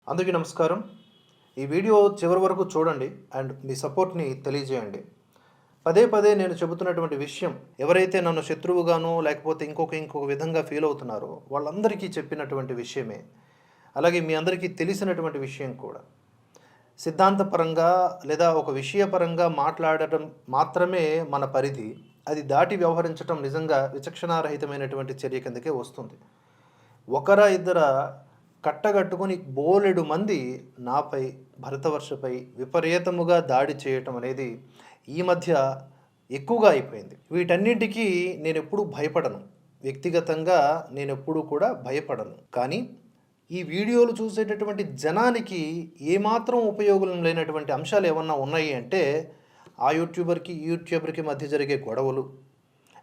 అందరికీ నమస్కారం. ఈ వీడియో చివరి వరకు చూడండి అండ్ మీ సపోర్ట్‌ని తెలియజేయండి. పదే పదే నేను చెబుతున్నటువంటి విషయం ఎవరైతే నన్ను శత్రువుగానో లేకపోతే ఇంకొక విధంగా ఫీల్ అవుతున్నారో వాళ్ళందరికీ చెప్పినటువంటి విషయమే. అలాగే మీ అందరికీ తెలిసినటువంటి విషయం కూడా. సిద్ధాంతపరంగా లేదా ఒక విషయపరంగా మాట్లాడటం మాత్రమే మన పరిధి. అది దాటి వ్యవహరించటం నిజంగా విచక్షణారహితమైనటువంటి చర్య కిందకే వస్తుంది. ఒకరా ఇద్దరా కట్టగట్టుకొని బోలెడు మంది నాపై, భరతవర్షపై విపరీతముగా దాడి చేయటం అనేది ఈ మధ్య ఎక్కువగా అయిపోయింది. వీటన్నిటికీ నేనెప్పుడూ భయపడను. వ్యక్తిగతంగా నేనెప్పుడూ కూడా భయపడను. కానీ ఈ వీడియోలు చూసేటటువంటి జనానికి ఏమాత్రం ఉపయోగం లేనటువంటి అంశాలు ఏమన్నా ఉన్నాయి అంటే ఆ యూట్యూబర్‌కి, ఈ యూట్యూబర్‌కి మధ్య జరిగే గొడవలు,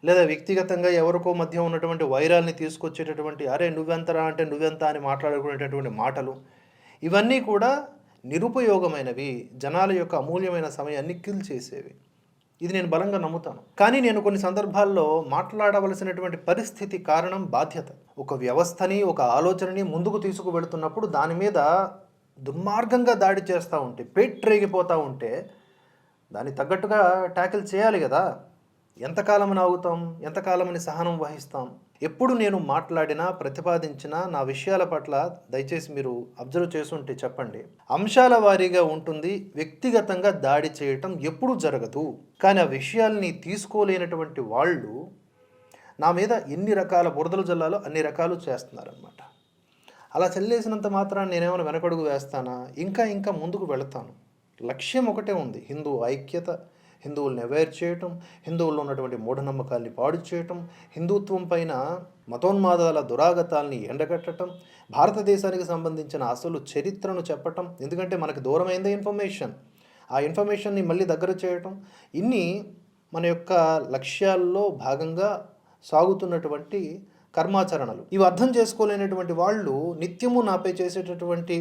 లేదా వ్యక్తిగతంగా ఎవరికో మధ్య ఉన్నటువంటి వైరాల్ని తీసుకొచ్చేటటువంటి అరే నువ్వెంతరా అంటే నువ్వెంత అని మాట్లాడుకునేటటువంటి మాటలు, ఇవన్నీ కూడా నిరుపయోగమైనవి. జనాల యొక్క అమూల్యమైన సమయాన్ని కిల్ చేసేవి. ఇది నేను బలంగా నమ్ముతాను. కానీ నేను కొన్ని సందర్భాల్లో మాట్లాడవలసినటువంటి పరిస్థితి కారణం బాధ్యత. ఒక వ్యవస్థని, ఒక ఆలోచనని ముందుకు తీసుకువెళుతున్నప్పుడు దాని మీద దుర్మార్గంగా దాడి చేస్తూ ఉంటే, పేట్రేగిపోతూ ఉంటే దానికి తగ్గట్టుగా ట్యాకిల్ చేయాలి కదా! ఎంతకాలమని ఆగుతాం? ఎంతకాలమని సహనం వహిస్తాం? ఎప్పుడు నేను మాట్లాడినా, ప్రతిపాదించినా నా విషయాల పట్ల దయచేసి మీరు అబ్జర్వ్ చేసుంటే చెప్పండి. అంశాల వారీగా ఉంటుంది. వ్యక్తిగతంగా దాడి చేయటం ఎప్పుడూ జరగదు. కానీ ఆ విషయాల్ని తీసుకోలేనటువంటి వాళ్ళు నా మీద ఎన్ని రకాల బురదలు జల్లాలో అన్ని రకాలు చేస్తున్నారనమాట. అలా చల్లేసినంత మాత్రాన నేనేమైనా వెనకడుగు వేస్తానా? ఇంకా ముందుకు వెళతాను. లక్ష్యం ఒకటే ఉంది. హిందూ ఐక్యత, హిందువుల్ని అవేర్ చేయటం, హిందువుల్లో ఉన్నటువంటి మూఢనమ్మకాల్ని పాడు చేయటం, హిందుత్వం పైన మతోన్మాదాల దురాగతాల్ని ఎండగట్టడం, భారతదేశానికి సంబంధించిన అసలు చరిత్రను చెప్పటం. ఎందుకంటే మనకు దూరమైందే ఇన్ఫర్మేషన్. ఆ ఇన్ఫర్మేషన్ని మళ్ళీ దగ్గర చేయటం, ఇన్ని మన యొక్క లక్ష్యాల్లో భాగంగా సాగుతున్నటువంటి కర్మాచరణలు. ఇవి అర్థం చేసుకోలేనటువంటి వాళ్ళు నిత్యము నాపై చేసేటటువంటి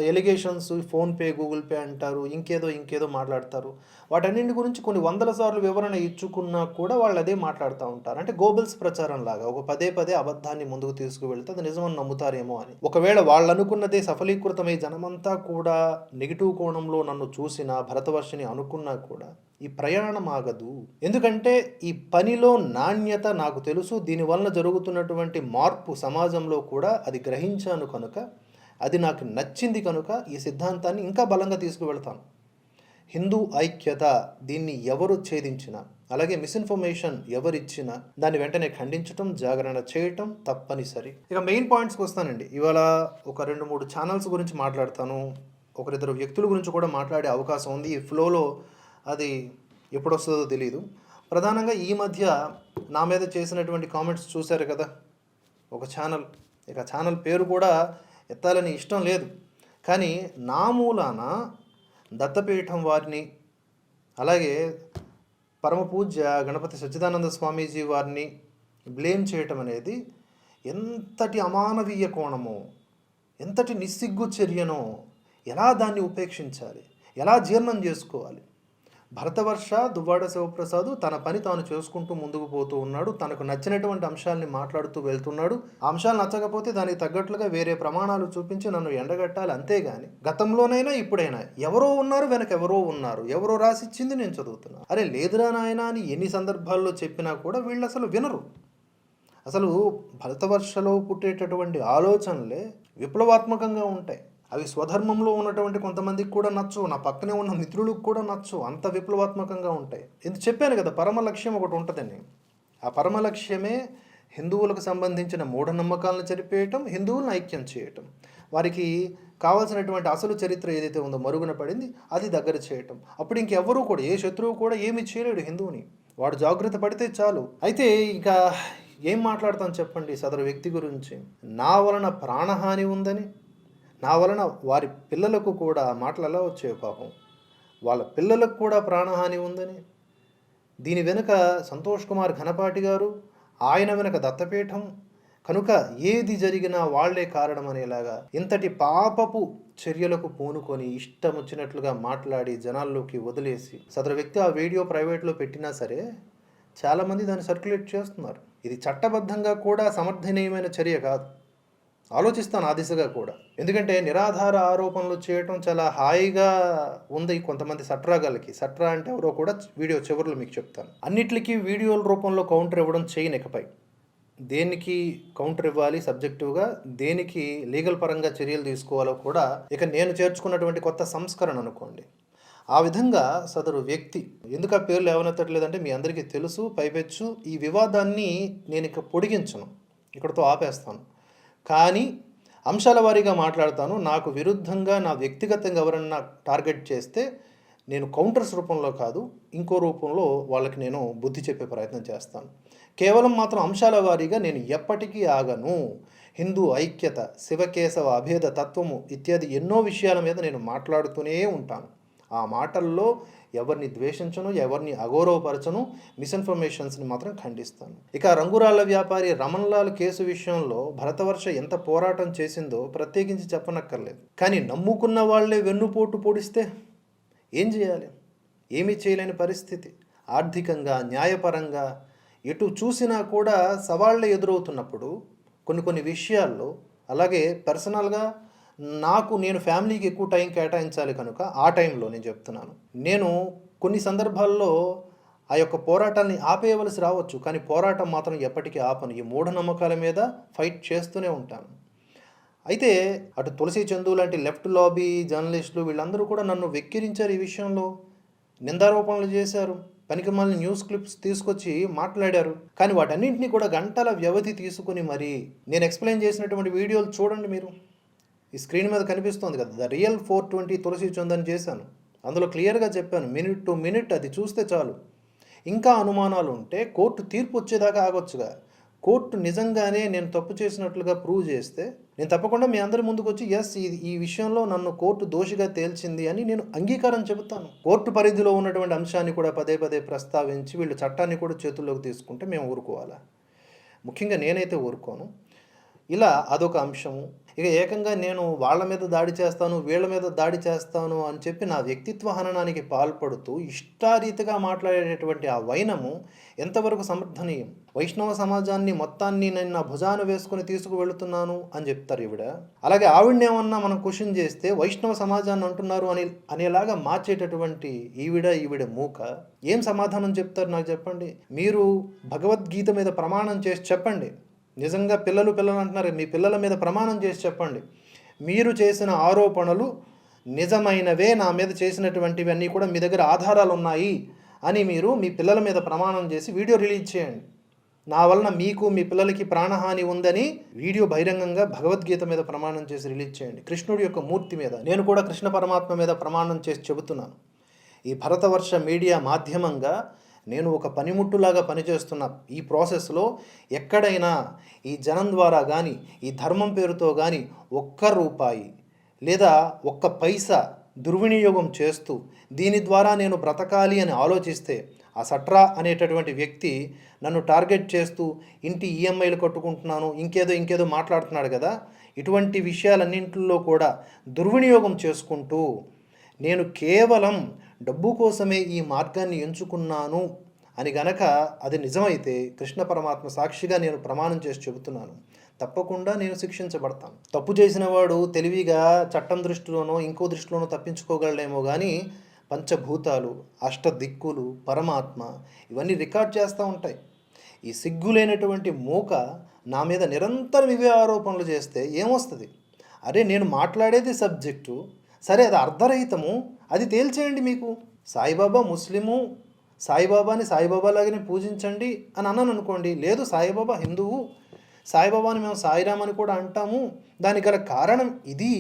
ఎలిగేషన్స్, ఫోన్‌పే, గూగుల్ పే అంటారు, ఇంకేదో మాట్లాడతారు. వాటన్నింటి గురించి కొన్ని వందల సార్లు వివరణ ఇచ్చుకున్నా కూడా వాళ్ళు అదే మాట్లాడుతూ ఉంటారు. అంటే గోబెల్స్ ప్రచారం లాగా ఒక పదే అబద్ధాన్ని ముందుకు తీసుకువెళ్తే అది నిజమని నమ్ముతారేమో అని. ఒకవేళ వాళ్ళనుకున్నదే సఫలీకృతమై జనమంతా కూడా నెగిటివ్ కోణంలో నన్ను చూసినా, భరతవర్షిని అనుకున్నా కూడా ఈ ప్రయాణం ఆగదు. ఎందుకంటే ఈ పనిలో నాణ్యత నాకు తెలుసు. దీనివలన జరుగుతున్నటువంటి మార్పు సమాజంలో కూడా అది గ్రహించాను కనుక, అది నాకు నచ్చింది కనుక ఈ సిద్ధాంతాన్ని ఇంకా బలంగా తీసుకువెళ్తాను. హిందూ ఐక్యత, దీన్ని ఎవరు ఛేదించినా, అలాగే మిస్ఇన్ఫర్మేషన్ ఎవరిచ్చినా దాన్ని వెంటనే ఖండించటం, జాగరణ చేయటం తప్పనిసరి. ఇక మెయిన్ పాయింట్స్కి వస్తానండి. ఇవాళ ఒక 2-3 ఛానల్స్ గురించి మాట్లాడతాను. ఒకరిద్దరు వ్యక్తుల గురించి కూడా మాట్లాడే అవకాశం ఉంది. ఈ ఫ్లోలో అది ఎప్పుడు వస్తుందో తెలియదు. ప్రధానంగా ఈ మధ్య నా మీద చేసినటువంటి కామెంట్స్ చూశారు కదా. ఒక ఛానల్, ఇక ఛానల్ పేరు కూడా ఎత్తాలని ఇష్టం లేదు. కానీ నా మూలాన దత్తపీఠం వారిని, అలాగే పరమపూజ్య గణపతి సచ్చిదానంద స్వామీజీ వారిని బ్లేమ్ చేయటం అనేది ఎంతటి అమానవీయ కోణమో, ఎంతటి నిస్సిగ్గు చర్యనో, ఎలా దాన్ని ఉపేక్షించాలి, ఎలా జీర్ణం చేసుకోవాలి. భరతవర్ష దువ్వాడ శివప్రసాద్ తన పని తాను చేసుకుంటూ ముందుకు పోతూ ఉన్నాడు. తనకు నచ్చినటువంటి అంశాలని మాట్లాడుతూ వెళ్తున్నాడు. ఆ అంశాలు నచ్చకపోతే దానికి తగ్గట్లుగా వేరే ప్రమాణాలు చూపించి నన్ను ఎండగట్టాలి. అంతేగాని గతంలోనైనా ఇప్పుడైనా ఎవరో ఉన్నారు, వెనక ఎవరో ఉన్నారు, ఎవరో రాసిచ్చింది నేను చదువుతున్నాను, అరే లేదురా నాయనా అని ఎన్ని సందర్భాల్లో చెప్పినా కూడా వీళ్ళు అసలు వినరు. అసలు భరతవర్షలో పుట్టేటటువంటి ఆలోచనలే విప్లవాత్మకంగా ఉంటాయి. అవి స్వధర్మంలో ఉన్నటువంటి కొంతమందికి కూడా నచ్చు, నా పక్కనే ఉన్న మిత్రులకు కూడా నచ్చు, అంత విప్లవాత్మకంగా ఉంటాయి. ఇది చెప్పాను కదా, పరమ లక్ష్యం ఒకటి ఉంటుందని. ఆ పరమ లక్ష్యమే హిందువులకు సంబంధించిన మూఢనమ్మకాలను చెరిపేయటం, హిందువులను ఐక్యం చేయటం, వారికి కావాల్సినటువంటి అసలు చరిత్ర ఏదైతే ఉందో మరుగున పడింది అది దగ్గర చేయటం. అప్పుడు ఇంకెవరూ కూడా, ఏ శత్రువు కూడా ఏమీ చేయలేడు హిందువుని. వాడు జాగ్రత్త పడితే చాలు. అయితే ఇక ఏం మాట్లాడతాను చెప్పండి సదరు వ్యక్తి గురించి. నా వలన ప్రాణహాని ఉందని, నా వలన వారి పిల్లలకు కూడా, మాటలు ఎలా వచ్చాయో పాపం, వాళ్ళ పిల్లలకు కూడా ప్రాణహాని ఉందని, దీని వెనుక సంతోష్ కుమార్ ఘనపాటి గారు, ఆయన వెనుక దత్తపీఠం, కనుక ఏది జరిగినా వాళ్లే కారణం అనేలాగా ఇంతటి పాపపు చర్యలకు పూనుకొని ఇష్టం వచ్చినట్లుగా మాట్లాడి జనాల్లోకి వదిలేసి సదరు వ్యక్తి ఆ వీడియో ప్రైవేట్లో పెట్టినా సరే చాలామంది దాన్ని సర్క్యులేట్ చేస్తున్నారు. ఇది చట్టబద్ధంగా కూడా సమర్థనీయమైన చర్య కాదు. ఆలోచిస్తాను ఆ దిశగా కూడా. ఎందుకంటే నిరాధార ఆరోపణలు చేయటం చాలా హాయిగా ఉంది కొంతమంది సట్రాగాళ్ళకి. సట్రా అంటే ఎవరో కూడా వీడియో చివరిలో మీకు చెప్తాను. అన్నిట్లికి వీడియోల రూపంలో కౌంటర్ ఇవ్వడం చేయను ఇకపై. దేనికి కౌంటర్ ఇవ్వాలి సబ్జెక్టివ్‌గా, దేనికి లీగల్ పరంగా చర్యలు తీసుకోవాలో కూడా ఇక నేను చేర్చుకున్నటువంటి కొత్త సంస్కరణ అనుకోండి. ఆ విధంగా సదరు వ్యక్తి ఎందుకు ఆ పేర్లు లేవనెత్తట్లేదంటే మీ అందరికీ తెలుసు. పైపెచ్చు ఈ వివాదాన్ని నేనిక పొడిగించను. ఇక్కడితో ఆపేస్తాను. కానీ అంశాల వారీగా మాట్లాడతాను. నాకు విరుద్ధంగా నా వ్యక్తిగతంగా ఎవరన్నా టార్గెట్ చేస్తే నేను కౌంటర్స్ రూపంలో కాదు, ఇంకో రూపంలో వాళ్ళకి నేను బుద్ధి చెప్పే ప్రయత్నం చేస్తాను. కేవలం మాత్రం అంశాల వారీగా నేను ఎప్పటికీ ఆగను. హిందూ ఐక్యత, శివకేశవ అభేద తత్వము ఇత్యాది ఎన్నో విషయాల మీద నేను మాట్లాడుతూనే ఉంటాను. ఆ మాటల్లో ఎవరిని ద్వేషించను, ఎవరిని అగౌరవపరచను, మిస్ఇన్ఫర్మేషన్స్ని మాత్రం ఖండిస్తాను. ఇక రంగురాళ్ల వ్యాపారి రమణ్లాల్ కేసు విషయంలో భరతవర్ష ఎంత పోరాటం చేసిందో ప్రత్యేకించి చెప్పనక్కర్లేదు. కానీ నమ్ముకున్న వాళ్లే వెన్నుపోటు పొడిస్తే ఏం చేయాలి? ఏమీ చేయలేని పరిస్థితి. ఆర్థికంగా, న్యాయపరంగా ఎటు చూసినా కూడా సవాళ్లే ఎదురవుతున్నప్పుడు కొన్ని విషయాల్లో, అలాగే పర్సనల్గా నేను ఫ్యామిలీకి ఎక్కువ టైం కేటాయించాలి కనుక ఆ టైంలో నేను చెప్తున్నాను. నేను కొన్ని సందర్భాల్లో ఆ యొక్క పోరాటాన్ని ఆపేయవలసి రావచ్చు, కానీ పోరాటం మాత్రం ఎప్పటికీ ఆపను. ఈ మూఢనమ్మకాల మీద ఫైట్ చేస్తూనే ఉంటాను. అయితే అటు తులసి చందు లాంటి లెఫ్ట్ లాబీ జర్నలిస్టులు వీళ్ళందరూ కూడా నన్ను వెక్కిరించారు. ఈ విషయంలో నిందారోపణలు చేశారు, పనికిమాలిన న్యూస్ క్లిప్స్ తీసుకొచ్చి మాట్లాడారు. కానీ వాటన్నింటినీ కూడా గంటల వ్యవధి తీసుకుని మరి నేను ఎక్స్ప్లెయిన్ చేసినటువంటి వీడియోలు చూడండి మీరు. ఈ స్క్రీన్ మీద కనిపిస్తుంది కదా, ద రియల్ 420 తులసి చంద్ అని చేశాను. అందులో క్లియర్గా చెప్పాను, మినిట్ టు మినిట్ అది చూస్తే చాలు. ఇంకా అనుమానాలు ఉంటే కోర్టు తీర్పు వచ్చేదాకా ఆగొచ్చుగా. కోర్టు నిజంగానే నేను తప్పు చేసినట్లుగా ప్రూవ్ చేస్తే నేను తప్పకుండా మీ అందరి ముందుకు వచ్చి ఈ విషయంలో నన్ను కోర్టు దోషిగా తేల్చింది అని నేను అంగీకారం చెబుతాను. కోర్టు పరిధిలో ఉన్నటువంటి అంశాన్ని కూడా పదే ప్రస్తావించి వీళ్ళు చట్టాన్ని కూడా చేతుల్లోకి తీసుకుంటే మేము ఊరుకోవాలా? ముఖ్యంగా నేనైతే ఊరుకోను. ఇలా అదొక అంశము. ఇక ఏకంగా నేను వాళ్ళ మీద దాడి చేస్తాను, వీళ్ళ మీద దాడి చేస్తాను అని చెప్పి నా వ్యక్తిత్వ హననానికి పాల్పడుతూ ఇష్టారీతిగా మాట్లాడేటటువంటి ఆ వైనము ఎంతవరకు సమర్థనీయం? వైష్ణవ సమాజాన్ని మొత్తాన్ని నేను నా భుజాన వేసుకుని తీసుకువెళుతున్నాను అని చెప్తారు ఈవిడ. అలాగే ఆవిడనేమన్నా మనం క్వశ్చన్ చేస్తే వైష్ణవ సమాజాన్ని అంటున్నారు అనేలాగా మార్చేటటువంటి ఈవిడ మూక ఏం సమాధానం చెప్తారు నాకు చెప్పండి. మీరు భగవద్గీత మీద ప్రమాణం చేసి చెప్పండి. నిజంగా పిల్లలు అంటున్నారు, మీ పిల్లల మీద ప్రమాణం చేసి చెప్పండి, మీరు చేసిన ఆరోపణలు నిజమైనవే, నా మీద చేసినటువంటివన్నీ కూడా మీ దగ్గర ఆధారాలు ఉన్నాయి అని మీరు మీ పిల్లల మీద ప్రమాణం చేసి వీడియో రిలీజ్ చేయండి. నా వలన మీకు మీ పిల్లలకి ప్రాణహాని ఉందని వీడియో బహిరంగంగా భగవద్గీత మీద ప్రమాణం చేసి రిలీజ్ చేయండి. కృష్ణుడి యొక్క మూర్తి మీద, నేను కూడా కృష్ణ పరమాత్మ మీద ప్రమాణం చేసి చెబుతున్నాను. ఈ భరతవర్ష మీడియా మాధ్యమంగా నేను ఒక పనిముట్టులాగా పనిచేస్తున్న ఈ ప్రాసెస్లో ఎక్కడైనా ఈ జనం ద్వారా కానీ, ఈ ధర్మం పేరుతో కానీ ₹1 లేదా ₹1 దుర్వినియోగం చేస్తూ దీని ద్వారా నేను బ్రతకాలి అని ఆలోచిస్తే, ఆ సట్రా అనేటటువంటి వ్యక్తి నన్ను టార్గెట్ చేస్తూ ఇంటి ఈఎంఐలు కట్టుకుంటున్నాను, ఇంకేదో మాట్లాడుతున్నాడు కదా, ఇటువంటి విషయాలన్నింటిలో కూడా దుర్వినియోగం చేసుకుంటూ నేను కేవలం డబ్బు కోసమే ఈ మార్గాన్ని ఎంచుకున్నాను అని గనక అది నిజమైతే కృష్ణ పరమాత్మ సాక్షిగా నేను ప్రమాణం చేసి చెబుతున్నాను, తప్పకుండా నేను శిక్షించబడతాను. తప్పు చేసిన వాడు తెలివిగా చట్టం దృష్టిలోనో ఇంకో దృష్టిలోనో తప్పించుకోగలడేమో కానీ పంచభూతాలు, అష్టదిక్కులు, పరమాత్మ ఇవన్నీ రికార్డ్ చేస్తూ ఉంటాయి. ఈ సిగ్గులేనటువంటి మూక నా మీద నిరంతరం ఇవే ఆరోపణలు చేస్తే ఏమొస్తుంది? అరే నేను మాట్లాడేది సబ్జెక్టు, సరే అది అర్ధరహితము, అది తేల్చేయండి. మీకు సాయిబాబా ముస్లిము, సాయిబాబాని సాయిబాబా లాగానే పూజించండి అని అన్నాను అనుకోండి. లేదు సాయిబాబా హిందువు, సాయిబాబాని మేము సాయిరామ్ అని కూడా అంటాము, దానికి గల కారణం ఇది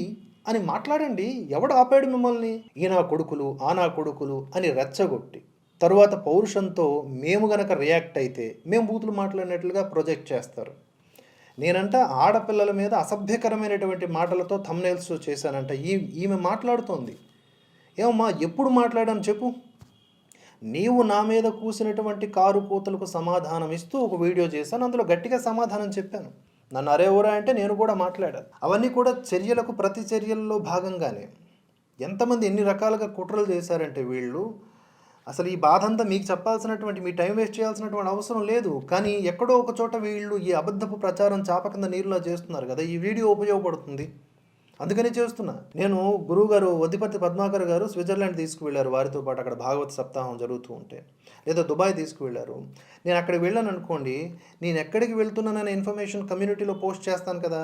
అని మాట్లాడండి. ఎవడు ఆపాడు మిమ్మల్ని? ఈ నా కొడుకులు, ఆ నా కొడుకులు అని రెచ్చగొట్టి తరువాత పౌరుషంతో మేము గనక రియాక్ట్ అయితే మేము బూతులు మాట్లాడినట్లుగా ప్రొజెక్ట్ చేస్తారు. నేనంట ఆడపిల్లల మీద అసభ్యకరమైనటువంటి మాటలతో థంబ్నెయిల్స్ చేశానంట. ఈమె మాట్లాడుతోంది. ఏమమ్మా ఎప్పుడు మాట్లాడాను చెప్పు? నీవు నా మీద కూసినటువంటి కారు కూతలకు సమాధానం ఇస్తూ ఒక వీడియో చేశాను, అందులో గట్టిగా సమాధానం చెప్పాను. నన్ను అరే ఊరా అంటే నేను కూడా మాట్లాడాను. అవన్నీ కూడా చర్యలకు ప్రతి చర్యల్లో భాగంగానే. ఎంతమంది ఎన్ని రకాలుగా కుట్రలు చేశారంటే వీళ్ళు అసలు ఈ బాధ అంతా మీకు చెప్పాల్సినటువంటి, మీ టైం వేస్ట్ చేయాల్సినటువంటి అవసరం లేదు. కానీ ఎక్కడో ఒక చోట వీళ్ళు ఈ అబద్ధపు ప్రచారం చాప కింద నీరులా చేస్తున్నారు కదా! ఈ వీడియో ఉపయోగపడుతుంది. అందుకనే చేస్తున్నా. నేను గురువుగారు వద్దిపర్తి పద్మాకర్ గారు స్విట్జర్లాండ్ తీసుకువెళ్లారు వారితో పాటు, అక్కడ భాగవత సప్తాహం జరుగుతూ ఉంటే. లేదా దుబాయ్ తీసుకువెళ్లారు. నేను అక్కడికి వెళ్ళాననుకోండి, నేను ఎక్కడికి వెళ్తున్నాననే ఇన్ఫర్మేషన్ కమ్యూనిటీలో పోస్ట్ చేస్తాను కదా!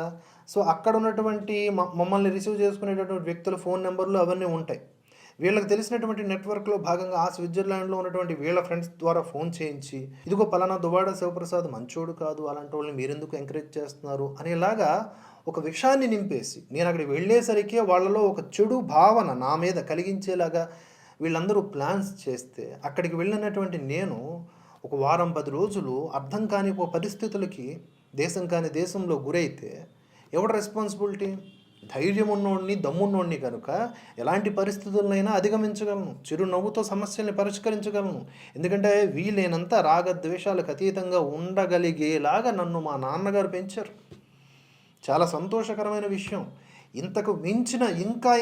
సో, అక్కడ ఉన్నటువంటి మమ్మల్ని రిసీవ్ చేసుకునేటటువంటి వ్యక్తుల ఫోన్ నంబర్లు అవన్నీ ఉంటాయి. వీళ్ళకి తెలిసినటువంటి నెట్వర్క్లో భాగంగా ఆ స్విట్జర్లాండ్లో ఉన్నటువంటి వీళ్ళ ఫ్రెండ్స్ ద్వారా ఫోన్ చేయించి, ఇదిగో పలానా దువ్వాడ శివప్రసాద్ మంచోడు కాదు, అలాంటి వాళ్ళని మీరెందుకు ఎంకరేజ్ చేస్తున్నారు అనేలాగా ఒక విషయాన్ని నింపేసి, నేను అక్కడికి వెళ్ళేసరికి వాళ్ళలో ఒక చెడు భావన నా మీద కలిగించేలాగా వీళ్ళందరూ ప్లాన్స్ చేస్తే, అక్కడికి వెళ్ళినటువంటి నేను ఒక వారం 10 రోజులు అర్థం కాని పరిస్థితులకి దేశం కాని దేశంలో గురైతే ఎవడు రెస్పాన్సిబిలిటీ? ధైర్యం ఉన్నోడిని, దమ్మున్నోడిని కనుక ఎలాంటి పరిస్థితులనైనా అధిగమించగలను, చిరునవ్వుతో సమస్యల్ని పరిష్కరించగలను. ఎందుకంటే వీలైనంత రాగద్వేషాలకు అతీతంగా ఉండగలిగేలాగా నన్ను మా నాన్నగారు పెంచారు. చాలా సంతోషకరమైన విషయం. ఇంతకు మించిన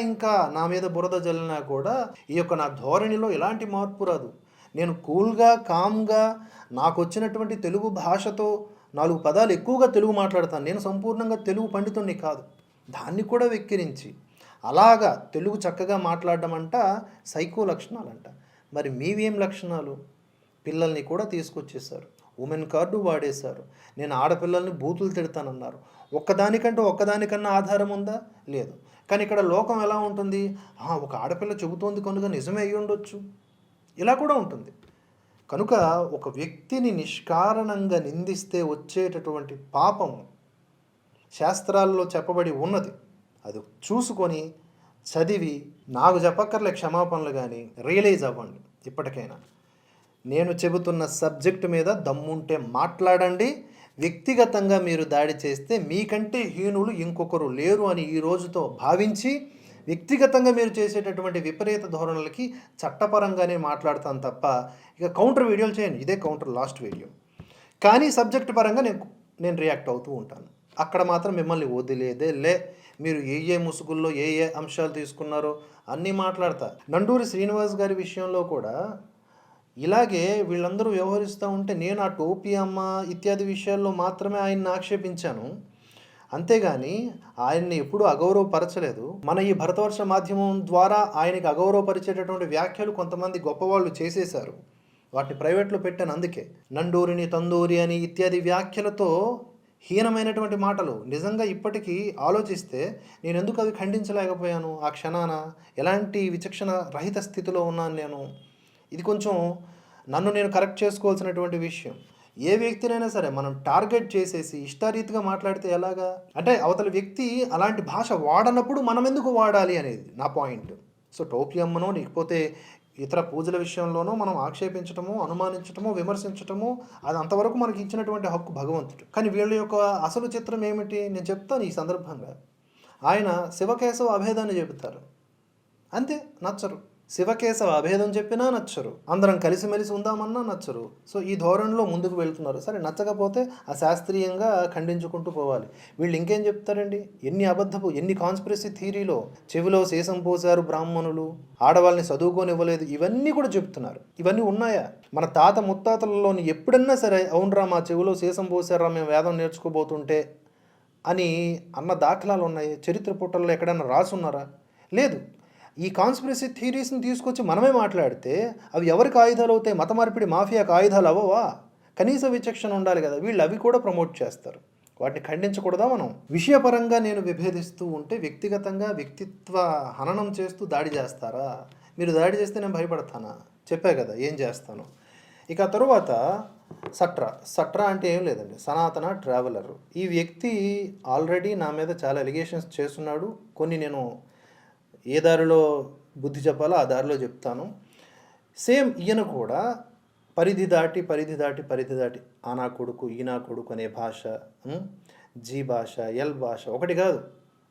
ఇంకా నా మీద బురద జల్లినా కూడా ఈ యొక్క నా ధోరణిలో ఎలాంటి మార్పు రాదు. నేను కూల్గా, కామ్గా నాకు వచ్చినటువంటి తెలుగు భాషతో 4 పదాలు ఎక్కువగా తెలుగు మాట్లాడతాను. నేను సంపూర్ణంగా తెలుగు పండితుడిని కాదు. దాన్ని కూడా వెక్కిరించి అలాగా తెలుగు చక్కగా మాట్లాడడం అంట సైకో లక్షణాలంట. మరి మీవేం లక్షణాలు? పిల్లల్ని కూడా తీసుకొచ్చేసారు, ఉమెన్ కార్డు వాడేశారు. నేను ఆడపిల్లల్ని బూతులు తిడతానన్నారు. ఒక్కదానికన్నా ఆధారం ఉందా? లేదు. కానీ ఇక్కడ లోకం ఎలా ఉంటుంది? ఒక ఆడపిల్ల చెబుతోంది కనుక నిజమే అయ్యి ఉండొచ్చు, ఇలా కూడా ఉంటుంది. కనుక ఒక వ్యక్తిని నిష్కారణంగా నిందిస్తే వచ్చేటటువంటి పాపం శాస్త్రాల్లో చెప్పబడి ఉన్నది. అది చూసుకొని చదివి నాకు చెప్పక్కర్లే క్షమాపణలు, కానీ రియలైజ్ అవ్వండి. ఇప్పటికైనా నేను చెబుతున్న సబ్జెక్టు మీద దమ్ముంటే మాట్లాడండి. వ్యక్తిగతంగా మీరు దాడి చేస్తే మీకంటే హీనులు ఇంకొకరు లేరు అని ఈ రోజుతో భావించి వ్యక్తిగతంగా మీరు చేసేటటువంటి విపరీత ధోరణులకి చట్టపరంగానే మాట్లాడతాను తప్ప ఇక కౌంటర్ వీడియోలు చేయండి. ఇదే కౌంటర్ లాస్ట్ వీడియో. కానీ సబ్జెక్ట్ పరంగా నేను రియాక్ట్ అవుతూ ఉంటాను. అక్కడ మాత్రం మిమ్మల్ని వదిలేదే. మీరు ఏ ముసుగుల్లో ఏ అంశాలు తీసుకున్నారో అన్నీ మాట్లాడతా. నండూరి శ్రీనివాస్ గారి విషయంలో కూడా ఇలాగే వీళ్ళందరూ వ్యవహరిస్తూ ఉంటే నేను ఆ టోపీ అమ్మ ఇత్యాది విషయాల్లో మాత్రమే ఆయన్ని ఆక్షేపించాను. అంతేగాని ఆయన్ని ఎప్పుడూ అగౌరవపరచలేదు. మన ఈ భరతవర్ష మాధ్యమం ద్వారా ఆయనకి అగౌరవపరిచేటటువంటి వ్యాఖ్యలు కొంతమంది గొప్పవాళ్ళు చేసేశారు. వాటిని ప్రైవేట్లో పెట్టాను. అందుకే నండూరిని తందూరి అని ఇత్యాది వ్యాఖ్యలతో హీనమైనటువంటి మాటలు నిజంగా ఇప్పటికీ ఆలోచిస్తే నేను ఎందుకు అవి ఖండించలేకపోయాను? ఆ క్షణాన ఎలాంటి విచక్షణ రహిత స్థితిలో ఉన్నాను నేను. ఇది కొంచెం నన్ను నేను కరెక్ట్ చేసుకోవాల్సినటువంటి విషయం. ఏ వ్యక్తినైనా సరే మనం టార్గెట్ చేసేసి ఇష్టారీతిగా మాట్లాడితే ఎలాగా? అంటే అవతల వ్యక్తి అలాంటి భాష వాడనప్పుడు మనం ఎందుకు వాడాలి అనేది నా పాయింట్. సో టోపీ అమ్మనో లేకపోతే ఇతర పూజల విషయంలోనూ మనం ఆక్షేపించటము, అనుమానించటము, విమర్శించటము అది అంతవరకు మనకి ఇచ్చినటువంటి హక్కు భగవంతుడు. కానీ వీళ్ళ యొక్క అసలు చిత్రం ఏమిటి నేను చెప్తాను ఈ సందర్భంగా. ఆయన శివకేశవ అభేదాన్ని చెబుతారు, అంతే. నచ్చరు. శివకేశవ అభేదం చెప్పినా నచ్చరు, అందరం కలిసిమెలిసి ఉందామన్నా నచ్చరు. సో ఈ ధోరణిలో ముందుకు వెళ్తున్నారు. సరే, నచ్చకపోతే అశాస్త్రీయంగా ఖండించుకుంటూ పోవాలి. వీళ్ళు ఇంకేం చెప్తారండి? ఎన్ని కాన్స్పిరసీ థియరీలో చెవిలో శేషం పోశారు బ్రాహ్మణులు, ఆడవాళ్ళని చదువుకోనివ్వలేదు, ఇవన్నీ కూడా చెప్తున్నారు. ఇవన్నీ ఉన్నాయా? మన తాత ముత్తాతలలోని ఎప్పుడన్నా సరే అవునరా మా చెవిలో శేషం పోసారా మేము వేదం నేర్చుకోబోతుంటే అని అన్న దాఖలాలు ఉన్నాయి? చరిత్ర పుటల్లో ఎక్కడన్నా రాసున్నారా? లేదు. ఈ కాన్స్పిరసీ థియరీస్ని తీసుకొచ్చి మనమే మాట్లాడితే అవి ఎవరికి ఆయుధాలు అవుతాయి? మత మార్పిడి మాఫియాకు ఆయుధాలు అవ్వవా? కనీస విచక్షణ ఉండాలి కదా. వీళ్ళు అవి కూడా ప్రమోట్ చేస్తారు. వాటిని ఖండించకూడదా మనం? విషయపరంగా నేను విభేదిస్తూ ఉంటే వ్యక్తిగతంగా వ్యక్తిత్వ హననం చేస్తూ దాడి చేస్తారా? మీరు దాడి చేస్తే నేను భయపడతానా? చెప్పా కదా ఏం చేస్తాను. ఇక తరువాత సట్రా అంటే ఏం లేదండి, సనాతన ట్రావెలర్. ఈ వ్యక్తి ఆల్రెడీ నా మీద చాలా ఎలిగేషన్స్ చేస్తున్నాడు. కొన్ని నేను ఏ దారిలో బుద్ధి చెప్పాలో ఆ దారిలో చెప్తాను. సేమ్ ఈయన కూడా పరిధి దాటి ఆ నా కొడుకు, ఈ నా కొడుకు అనే భాష, జీ భాష, ఎల్ భాష ఒకటి కాదు,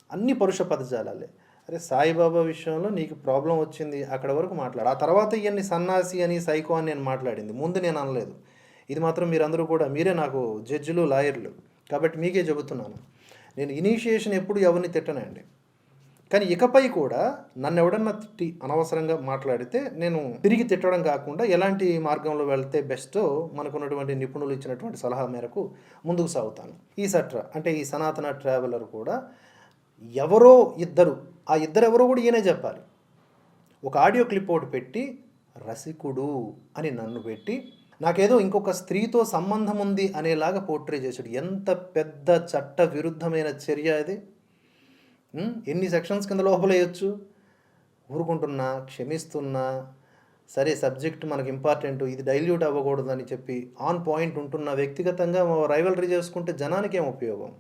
అన్ని పరుష పదజాలాలే. అరే సాయిబాబా విషయంలో నీకు ప్రాబ్లం వచ్చింది, అక్కడ వరకు మాట్లాడు. ఆ తర్వాత ఇవన్నీ సన్నాసి అని సైకో అని నేను మాట్లాడింది, ముందు నేను అనలేదు. ఇది మాత్రం మీరందరూ కూడా, మీరే నాకు జడ్జిలు, లాయర్లు కాబట్టి మీకే చెబుతున్నాను. నేను ఇనీషియేషన్ ఎప్పుడు ఎవరిని తిట్టనండి. కానీ ఇకపై కూడా నన్ను ఎవడన్నా తిట్టి అనవసరంగా మాట్లాడితే నేను తిరిగి తిట్టడం కాకుండా ఎలాంటి మార్గంలో వెళ్తే బెస్టో మనకున్నటువంటి నిపుణులు ఇచ్చినటువంటి సలహా మేరకు ముందుకు సాగుతాను. ఈ సట్రా అంటే ఈ సనాతన ట్రావెలర్ కూడా ఎవరో ఇద్దరు, ఆ ఇద్దరెవరో కూడా ఈయనే చెప్పాలి. ఒక ఆడియో క్లిప్ ఒకటి పెట్టి రసికుడు అని నన్ను పెట్టి నాకేదో ఇంకొక స్త్రీతో సంబంధం ఉంది అనేలాగా పోర్ట్రే చేశాడు. ఎంత పెద్ద చట్ట విరుద్ధమైన చర్య అది! ఎన్ని సెక్షన్స్ కింద లోపలేయచ్చు. ఊరుకుంటున్నా, క్షమిస్తున్నా, సరే సబ్జెక్ట్ మనకు ఇంపార్టెంట్, ఇది డైల్యూట్ అవ్వకూడదని చెప్పి ఆన్ పాయింట్ ఉంటున్నా, వ్యక్తిగతంగా రైవలరీ చేసుకుంటే జనానికి ఏం ఉపయోగం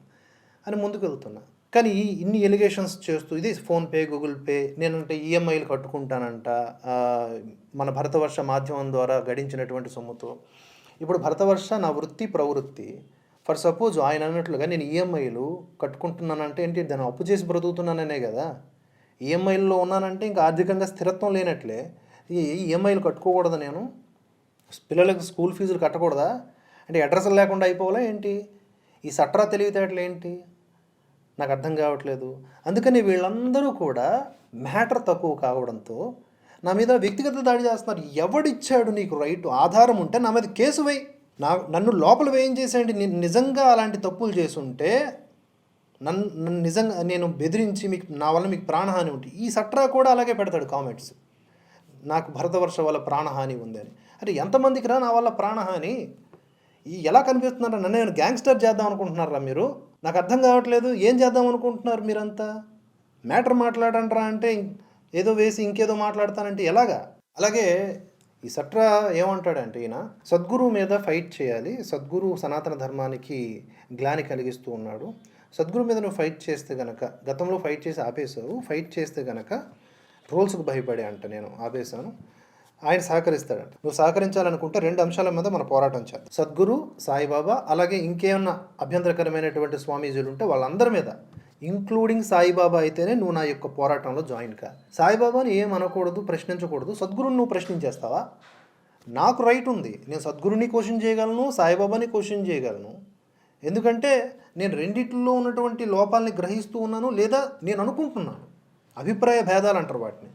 అని ముందుకు వెళ్తున్నా. కానీ ఇన్ని ఎలిగేషన్స్ చేస్తూ ఇది ఫోన్పే, గూగుల్ పే, నేనంటే ఈఎంఐలు కట్టుకుంటానంట మన భరతవర్ష మాధ్యమం ద్వారా గడించినటువంటి సొమ్ముతో. ఇప్పుడు భరతవర్ష నా వృత్తి ప్రవృత్తి. ఫర్ సపోజ్ ఆయన అన్నట్లుగా నేను ఈఎంఐలు కట్టుకుంటున్నానంటే ఏంటి, దాన్ని అప్పు చేసి బ్రతుకుతున్నాననే కదా. ఈఎంఐల్లో ఉన్నానంటే ఇంకా ఆర్థికంగా స్థిరత్వం లేనట్లే. ఈ ఈఎంఐలు కట్టుకోకూడదా, నేను పిల్లలకు స్కూల్ ఫీజులు కట్టకూడదా అంటే అడ్రస్లు లేకుండా అయిపోవాలా ఏంటి? ఈ సట్రా తెలివితేటలు ఏంటి నాకు అర్థం కావట్లేదు. అందుకని వీళ్ళందరూ కూడా మ్యాటర్ తక్కువ కావడంతో నా మీద వ్యక్తిగత దాడి చేస్తున్నారు. ఎవడిచ్చాడు నీకు రైట్? ఆధారం ఉంటే నా మీద కేసు వేయి, నన్ను లోపల వేయించేసేయండి. నేను నిజంగా అలాంటి తప్పులు చేసుంటే నన్ను నిజంగా నేను బెదిరించి నా వల్ల మీకు ప్రాణహాని ఉంటుంది. ఈ సట్రా కూడా అలాగే పెడతాడు కామెంట్స్, నాకు భరతవర్ష వల్ల ప్రాణహాని ఉంది అని. అంటే ఎంతమందికి నా వల్ల ప్రాణహాని? ఎలా కనిపిస్తున్నారా? నన్ను నేను గ్యాంగ్స్టర్ చేద్దాం అనుకుంటున్నారా మీరు? నాకు అర్థం కావట్లేదు. ఏం చేద్దాం అనుకుంటున్నారు మీరంతా? మ్యాటర్ మాట్లాడంట్రా అంటే ఏదో వేసి ఇంకేదో మాట్లాడతానంటే ఎలాగా? అలాగే ఈ సట్రా ఏమంటాడంటే, ఈయన సద్గురువు మీద ఫైట్ చేయాలి, సద్గురు సనాతన ధర్మానికి గ్లాని కలిగిస్తూ ఉన్నాడు, సద్గురు మీద నువ్వు ఫైట్ చేస్తే గనక, గతంలో ఫైట్ చేసి ఆపేశావు, ఫైట్ చేస్తే గనక ట్రోల్స్కు భయపడే అంట నేను ఆపేశాను, ఆయన సహకరిస్తాడంట. నువ్వు సహకరించాలనుకుంటే 2 అంశాల మీద మన పోరాటం చేద్దాం. సద్గురు, సాయిబాబా, అలాగే ఇంకేమన్నా అభ్యంతరకరమైనటువంటి స్వామీజీలు ఉంటే వాళ్ళందరి మీద, ఇంక్లూడింగ్ సాయిబాబా అయితేనే నువ్వు నా యొక్క పోరాటంలో జాయిన్ కా. సాయిబాబాని ఏం అనకూడదు, ప్రశ్నించకూడదు. సద్గురుని నువ్వు ప్రశ్నించేస్తావా? నాకు రైట్ ఉంది, నేను సద్గురుని క్వశ్చన్ చేయగలను, సాయిబాబాని క్వశ్చన్ చేయగలను. ఎందుకంటే నేను రెండిట్లో ఉన్నటువంటి లోపాలని గ్రహిస్తూ ఉన్నాను, లేదా నేను అనుకుంటున్నాను. అభిప్రాయ భేదాలు అంటారు వాటిని.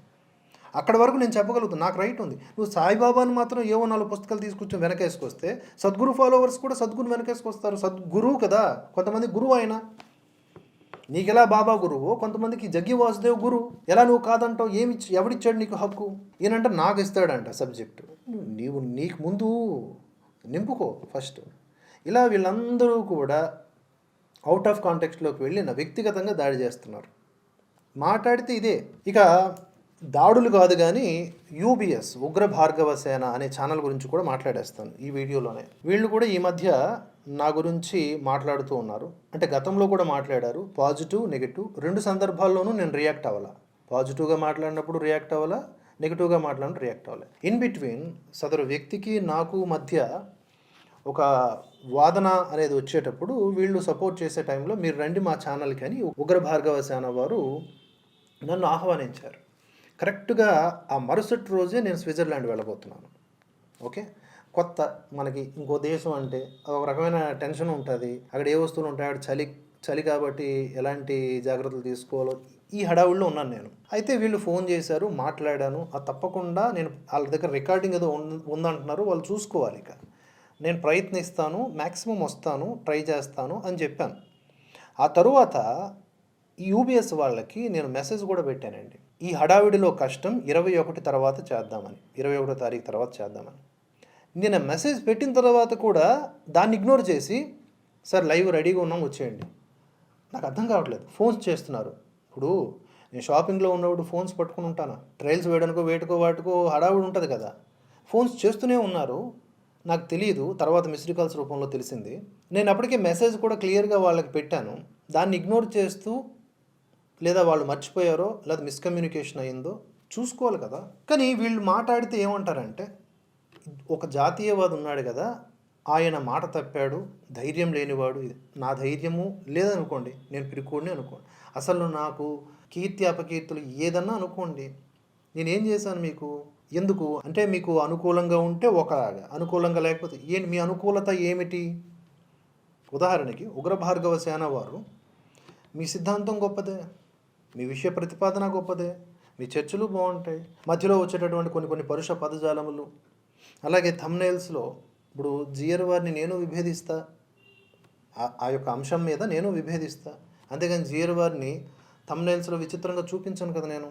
అక్కడ వరకు నేను చెప్పగలుగుతాను, నాకు రైట్ ఉంది. నువ్వు సాయిబాబాని మాత్రం ఏవో 4 పుస్తకాలు తీసుకొచ్చి వెనకేసుకొస్తే సద్గురు ఫాలోవర్స్ కూడా సద్గురు వెనకేసుకొస్తారు. సద్గురువు కదా, కొంతమంది గురువు ఆయన. నీకెలా బాబా గురువు, కొంతమందికి జగ్గి వాసుదేవ్ గురువు. ఎలా నువ్వు కాదంటావు? ఎవడిచ్చాడు నీకు హక్కు? ఈయనంటే నాకు ఇస్తాడంట సబ్జెక్టు. నీకు ముందు నింపుకో ఫస్ట్. ఇలా వీళ్ళందరూ కూడా అవుట్ ఆఫ్ కాంటెక్స్ట్లోకి వెళ్ళి నా వ్యక్తిగతంగా దాడి చేస్తున్నారు. మాట్లాడితే ఇదే. ఇక దాడులు కాదు కానీ యూబీఎస్ ఉగ్ర భార్గవ సేన అనే ఛానల్ గురించి కూడా మాట్లాడేస్తాను ఈ వీడియోలోనే. వీళ్ళు కూడా ఈ మధ్య నా గురించి మాట్లాడుతూ ఉన్నారు. అంటే గతంలో కూడా మాట్లాడారు, పాజిటివ్ నెగిటివ్ 2 సందర్భాల్లోనూ నేను రియాక్ట్ అవ్వాలా. పాజిటివ్గా మాట్లాడినప్పుడు రియాక్ట్ అవ్వాలా, నెగిటివ్గా మాట్లాడినప్పుడు రియాక్ట్ అవ్వాలి. ఇన్ బిట్వీన్ సదరు వ్యక్తికి నాకు మధ్య ఒక వాదన అనేది వచ్చేటప్పుడు వీళ్ళు సపోర్ట్ చేసే టైంలో మీరు రండి మా ఛానల్కి అని ఉగ్ర భార్గవ సేన వారు నన్ను ఆహ్వానించారు. కరెక్ట్గా ఆ మరుసటి రోజే నేను స్విట్జర్లాండ్ వెళ్ళబోతున్నాను. ఓకే, కొత్త మనకి ఇంకో దేశం అంటే ఒక రకమైన టెన్షన్ ఉంటుంది. అక్కడ ఏ వస్తువులు ఉంటాయి, అక్కడ చలి కాబట్టి ఎలాంటి జాగ్రత్తలు తీసుకోవాలో ఈ హడావుల్లో ఉన్నాను నేను. అయితే వీళ్ళు ఫోన్ చేశారు, మాట్లాడాను. తప్పకుండా నేను వాళ్ళ దగ్గర రికార్డింగ్ ఏదో ఉందంటున్నారు, వాళ్ళు చూసుకోవాలి. ఇక నేను ప్రయత్నిస్తాను, మ్యాక్సిమం వస్తాను, ట్రై చేస్తాను అని చెప్పాను. ఆ తరువాత ఈ యూబీఎస్ వాళ్ళకి నేను మెసేజ్ కూడా పెట్టానండి, ఈ హడావిడిలో కష్టం 21 తర్వాత చేద్దామని, 21వ తారీఖు తర్వాత చేద్దామని. నేను మెసేజ్ పెట్టిన తర్వాత కూడా దాన్ని ఇగ్నోర్ చేసి సార్ లైవ్ రెడీగా ఉన్నాం వచ్చేయండి. నాకు అర్థం కావట్లేదు. ఫోన్స్ చేస్తున్నారు. ఇప్పుడు నేను షాపింగ్లో ఉన్నప్పుడు ఫోన్స్ పట్టుకుని ఉంటాను, ట్రైల్స్ వేయడానికో వేటుకో వాటికో హడావిడి ఉంటుంది కదా. ఫోన్స్ చేస్తూనే ఉన్నారు. నాకు తెలియదు, తర్వాత మిస్డ్ కాల్స్ రూపంలో తెలిసింది. నేను అప్పటికే మెసేజ్ కూడా క్లియర్గా వాళ్ళకి పెట్టాను. దాన్ని ఇగ్నోర్ చేస్తూ, లేదా వాళ్ళు మర్చిపోయారో లేదా మిస్కమ్యూనికేషన్ అయ్యిందో చూసుకోవాలి కదా. కానీ వీళ్ళు మాట్లాడితే ఏమంటారంటే, ఒక జాతీయవాది ఉన్నాడు కదా, ఆయన మాట తప్పాడు, ధైర్యం లేనివాడు. నా ధైర్యము లేదనుకోండి, నేను పిరికోడిని అనుకోండి, అసలు నాకు కీర్తి అపకీర్తులు ఏదన్నా అనుకోండి, నేనేం చేశాను మీకు? ఎందుకు అంటే మీకు అనుకూలంగా ఉంటే ఒకలాగా, అనుకూలంగా లేకపోతే ఏంటి? మీ అనుకూలత ఏమిటి? ఉదాహరణకి ఉగ్ర భార్గవ సేన వారు, మీ సిద్ధాంతం గొప్పదే, మీ విషయ ప్రతిపాదన గొప్పదే, మీ చర్చలు బాగుంటాయి, మధ్యలో వచ్చేటటువంటి కొన్ని కొన్ని పరుష పదజాలములు, అలాగే థంబ్నెయిల్స్లో ఇప్పుడు జియర్ వారిని నేను విభేదిస్తా, ఆ యొక్క అంశం మీద నేను విభేదిస్తా, అంతేగాని జియర్ వారిని థంబ్నెయిల్స్లో విచిత్రంగా చూపించను కదా నేను.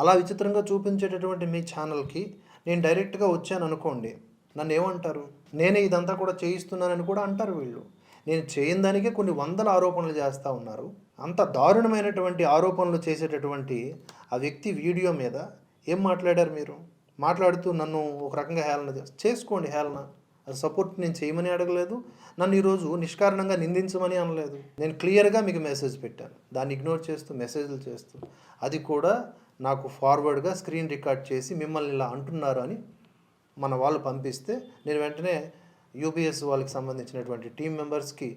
అలా విచిత్రంగా చూపించేటటువంటి మీ ఛానల్కి నేను డైరెక్ట్గా వచ్చాను అనుకోండి, నన్ను ఏమంటారు? నేనే ఇదంతా కూడా చేయిస్తున్నానని కూడా అంటారు వీళ్ళు. నేను చేయని దానికే కొన్ని వందల ఆరోపణలు చేస్తూ ఉన్నారు. అంత దారుణమైనటువంటి ఆరోపణలు చేసేటటువంటి ఆ వ్యక్తి వీడియో మీద ఏం మాట్లాడారు మీరు? మాట్లాడుతూ నన్ను ఒక రకంగా హేళన చేసుకోండి, హేళన. అది సపోర్ట్ నేను చేయమని అడగలేదు, నన్ను ఈరోజు నిష్కారణంగా నిందించమని అనలేదు. నేను క్లియర్గా మీకు మెసేజ్ పెట్టాను, దాన్ని ఇగ్నోర్ చేస్తూ మెసేజ్లు చేస్తూ, అది కూడా నాకు ఫార్వర్డ్గా స్క్రీన్ రికార్డ్ చేసి మిమ్మల్ని ఇలా అంటున్నారు అని మన వాళ్ళు పంపిస్తే నేను వెంటనే యూబీఎస్ వాళ్ళకి సంబంధించినటువంటి టీం మెంబర్స్కి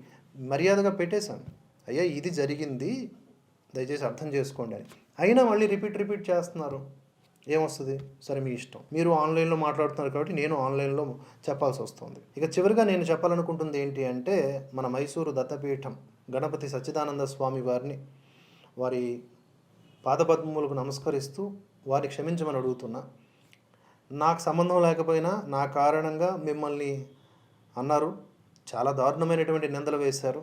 మర్యాదగా పెట్టేశాను, అయ్యా ఇది జరిగింది, దయచేసి అర్థం చేసుకోండి అని. అయినా మళ్ళీ రిపీట్ చేస్తున్నారు. ఏమొస్తుంది? సరే మీ ఇష్టం, మీరు ఆన్లైన్లో మాట్లాడుతున్నారు కాబట్టి నేను ఆన్లైన్లో చెప్పాల్సి వస్తుంది. ఇక చివరిగా నేను చెప్పాలనుకుంటుంది ఏంటి అంటే, మన మైసూరు దత్తపీఠం గణపతి సచ్చిదానంద స్వామి వారిని వారి పాదపద్మములకు నమస్కరిస్తూ వారిని క్షమించమని అడుగుతున్నా. నాకు సంబంధం లేకపోయినా నా కారణంగా మిమ్మల్ని అన్నారు, చాలా దారుణమైనటువంటి నిందలు వేశారు,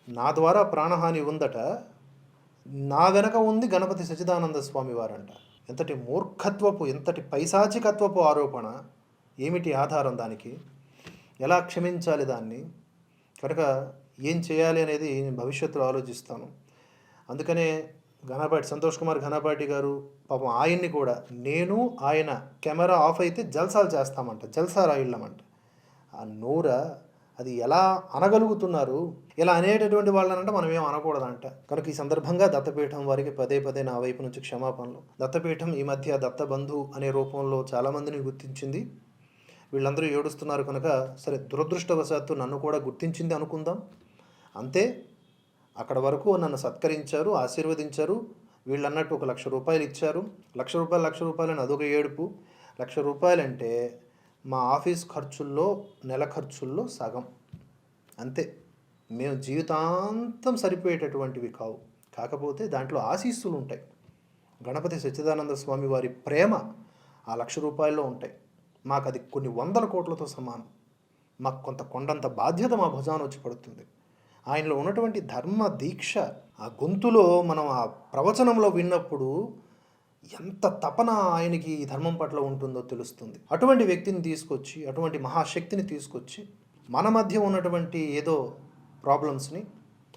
నా ద్వారా ప్రాణహాని ఉందట, నా వెనక ఉంది గణపతి సచ్చిదానంద స్వామి వారంట. ఎంతటి మూర్ఖత్వపు, ఎంతటి పైశాచికత్వపు ఆరోపణ, ఏమిటి ఆధారం దానికి? ఎలా క్షమించాలి దాన్ని? కనుక ఏం చేయాలి అనేది నేను భవిష్యత్తులో ఆలోచిస్తాను. అందుకనే సంతోష్ కుమార్ ఘనపాటి గారు పాపం ఆయన్ని కూడా, నేను ఆయన కెమెరా ఆఫ్ అయితే జల్సాలు చేస్తామంట, జల్సా రాయిళ్ళమంట. ఆ నోర అది ఎలా అనగలుగుతున్నారు? ఇలా అనేటటువంటి వాళ్ళనంటే మనం ఏం అనకూడదంట. కనుక ఈ సందర్భంగా దత్తపీఠం వారికి పదే నా వైపు నుంచి క్షమాపణలు. దత్తపీఠం ఈ మధ్య దత్తబంధు అనే రూపంలో చాలామందిని గుర్తించింది. వీళ్ళందరూ ఏడుస్తున్నారు కనుక సరే, దురదృష్టవశాత్తు నన్ను కూడా గుర్తించింది అనుకుందాం. అంతే, అక్కడ వరకు నన్ను సత్కరించారు, ఆశీర్వదించారు. వీళ్ళు అన్నట్టు ఒక ₹1,00,000 ఇచ్చారు. ₹1,00,000 అదొక ఏడుపు. ₹1,00,000 అంటే మా ఆఫీస్ ఖర్చుల్లో, నెల ఖర్చుల్లో సగం. అంతే, మేము జీవితాంతం సరిపోయేటటువంటివి కావు. కాకపోతే దాంట్లో ఆశీస్సులు ఉంటాయి. గణపతి సచ్చిదానంద స్వామి వారి ప్రేమ ఆ ₹1,00,000 ఉంటాయి. మాకు అది కొన్ని వందల కోట్లతో సమానం. మాకు కొంత కొండంత బాధ్యత మా భుజాన వచ్చి పడుతుంది. ఆయనలో ఉన్నటువంటి ధర్మ దీక్ష, ఆ గొంతులో మనం ఆ ప్రవచనంలో విన్నప్పుడు ఎంత తపన ఆయనకి ఈ ధర్మం పట్ల ఉంటుందో తెలుస్తుంది. అటువంటి వ్యక్తిని తీసుకొచ్చి, అటువంటి మహాశక్తిని తీసుకొచ్చి మన మధ్య ఉన్నటువంటి ఏదో ప్రాబ్లమ్స్ని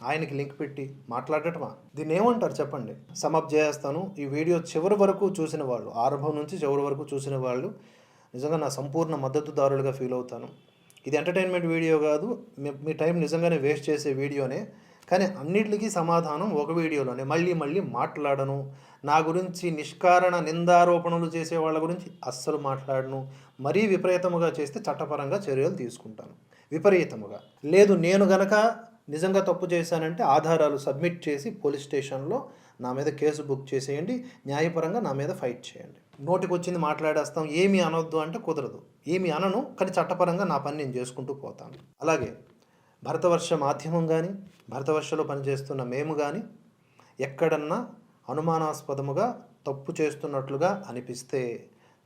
ఆయనకి లింక్ పెట్టి మాట్లాడటమా? దీన్ని ఏమంటారు చెప్పండి? సమప్ చేస్తాను. ఈ వీడియో చివరి వరకు చూసిన వాళ్ళు, ఆరంభం నుంచి చివరి వరకు చూసిన వాళ్ళు నిజంగా నా సంపూర్ణ మద్దతుదారులుగా ఫీల్ అవుతాను. ఇది ఎంటర్టైన్మెంట్ వీడియో కాదు, మీ టైం నిజంగానే వేస్ట్ చేసే వీడియోనే. కానీ అన్నిటికీ సమాధానం ఒక వీడియోలోనే. మళ్ళీ మాట్లాడను. నా గురించి నిష్కారణ నిందారోపణలు చేసే వాళ్ళ గురించి అస్సలు మాట్లాడను. మరీ విపరీతముగా చేస్తే చట్టపరంగా చర్యలు తీసుకుంటాను. విపరీతముగా లేదు, నేను గనక నిజంగా తప్పు చేశానంటే ఆధారాలు సబ్మిట్ చేసి పోలీస్ స్టేషన్లో నా మీద కేసు బుక్ చేసేయండి, న్యాయపరంగా నా మీద ఫైట్ చేయండి. నోటికి వచ్చింది మాట్లాడేస్తాం, ఏమీ అనొద్దు అంటే కుదరదు. ఏమీ అనను, కానీ చట్టపరంగా నా పని నేను చేసుకుంటూ పోతాను. అలాగే భరతవర్ష మాధ్యమం కానీ, భరతవర్షలో పనిచేస్తున్న మేము కానీ ఎక్కడన్నా అనుమానాస్పదముగా తప్పు చేస్తున్నట్లుగా అనిపిస్తే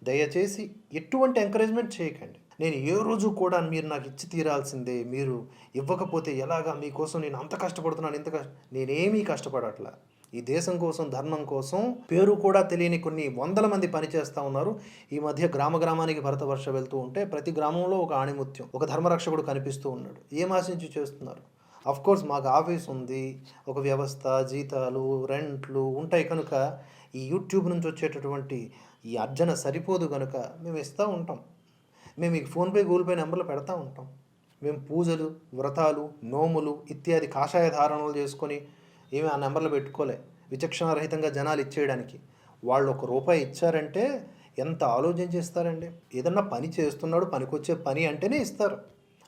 దయచేసి ఎటువంటి ఎంకరేజ్మెంట్ చేయకండి. నేను ఏ రోజు కూడా మీరు నాకు ఇచ్చి తీరాల్సిందే, మీరు ఇవ్వకపోతే ఎలాగా, మీకోసం నేను అంత కష్టపడుతున్నాను, నేనేమీ కష్టపడట్లా. ఈ దేశం కోసం, ధర్మం కోసం పేరు కూడా తెలియని కొన్ని వందల మంది పనిచేస్తూ ఉన్నారు. ఈ మధ్య గ్రామానికి భరతవర్ష వెళ్తూ ఉంటే ప్రతి గ్రామంలో ఒక ఆణిముత్యం, ఒక ధర్మరక్షకుడు కనిపిస్తూ ఉన్నాడు. ఏం ఆశించి చేస్తున్నారు? కోర్స్ మాకు ఆఫీస్ ఉంది, ఒక వ్యవస్థ, జీతాలు, రెంట్లు ఉంటాయి కనుక ఈ యూట్యూబ్ నుంచి వచ్చేటటువంటి ఈ అర్జన సరిపోదు కనుక మేము ఇస్తూ ఉంటాం. మేము మీకు ఫోన్పే, గూగుల్ పే నెంబర్లు పెడతా ఉంటాం. మేము పూజలు, వ్రతాలు, నోములు ఇత్యాది కాషాయ ధారణలు చేసుకొని ఏమి ఆ నెంబర్లు పెట్టుకోలే. విచక్షణారహితంగా జనాలు ఇచ్చేయడానికి. వాళ్ళు ₹1 ఇచ్చారంటే ఎంత ఆలోచించి ఇస్తారండి? ఏదన్నా పని చేస్తున్నాడు, పనికొచ్చే పని అంటేనే ఇస్తారు.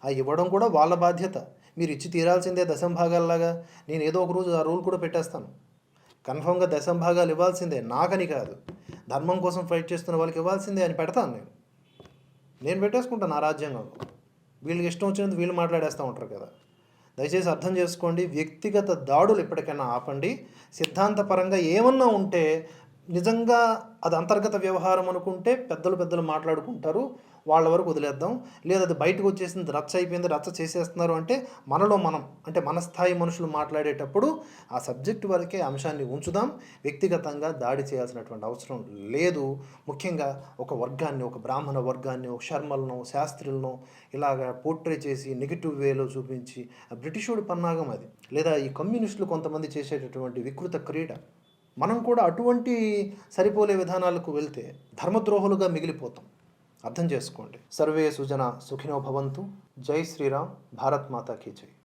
ఆ ఇవ్వడం కూడా వాళ్ళ బాధ్యత. మీరు ఇచ్చి తీరాల్సిందే దశంభాగాల్లాగా. నేను ఏదో ఒక రోజు ఆ రూల్ కూడా పెట్టేస్తాను. కన్ఫర్మ్గా దశంభాగాలు ఇవ్వాల్సిందే, నాకని కాదు, ధర్మం కోసం ఫైట్ చేస్తున్న వాళ్ళకి ఇవ్వాల్సిందే అని పెడతాను నేను పెట్టేసుకుంటాను నా రాజ్యాంగంలో. వీళ్ళకి ఇష్టం వచ్చినందుకు వీళ్ళు మాట్లాడేస్తూ ఉంటారు కదా. దయచేసి అర్థం చేసుకోండి. వ్యక్తిగత దాడులు ఎప్పటికైనా ఆపండి. సిద్ధాంతపరంగా ఏమన్నా ఉంటే నిజంగా అది అంతర్గత వ్యవహారం అనుకుంటే పెద్దలు మాట్లాడుకుంటారు. వాళ్ళ వరకు వదిలేద్దాం. లేదా అది బయటకు వచ్చేసింది, రచ్చ అయిపోయింది, రచ్చ చేసేస్తున్నారు అంటే మనలో మనం అంటే మన స్థాయి మనుషులు మాట్లాడేటప్పుడు ఆ సబ్జెక్టు వరకే అంశాన్ని ఉంచుదాం. వ్యక్తిగతంగా దాడి చేయాల్సినటువంటి అవసరం లేదు. ముఖ్యంగా ఒక వర్గాన్ని, ఒక బ్రాహ్మణ వర్గాన్ని, ఒక శర్మలను, శాస్త్రులను ఇలాగ పోర్ట్రే చేసి నెగిటివ్ వేలో చూపించి బ్రిటిషోడి పన్నాగం అది. లేదా ఈ కమ్యూనిస్టులు కొంతమంది చేసేటటువంటి వికృత క్రీడ. మనం కూడా అటువంటి సరిపోలే విధానాలకు వెళ్తే ధర్మద్రోహులుగా మిగిలిపోతాం. అర్థం చేసుకోండి. సర్వే సుజన సుఖినో భవంతు. జై శ్రీరామ్. భారత్ మాతా కీ జై.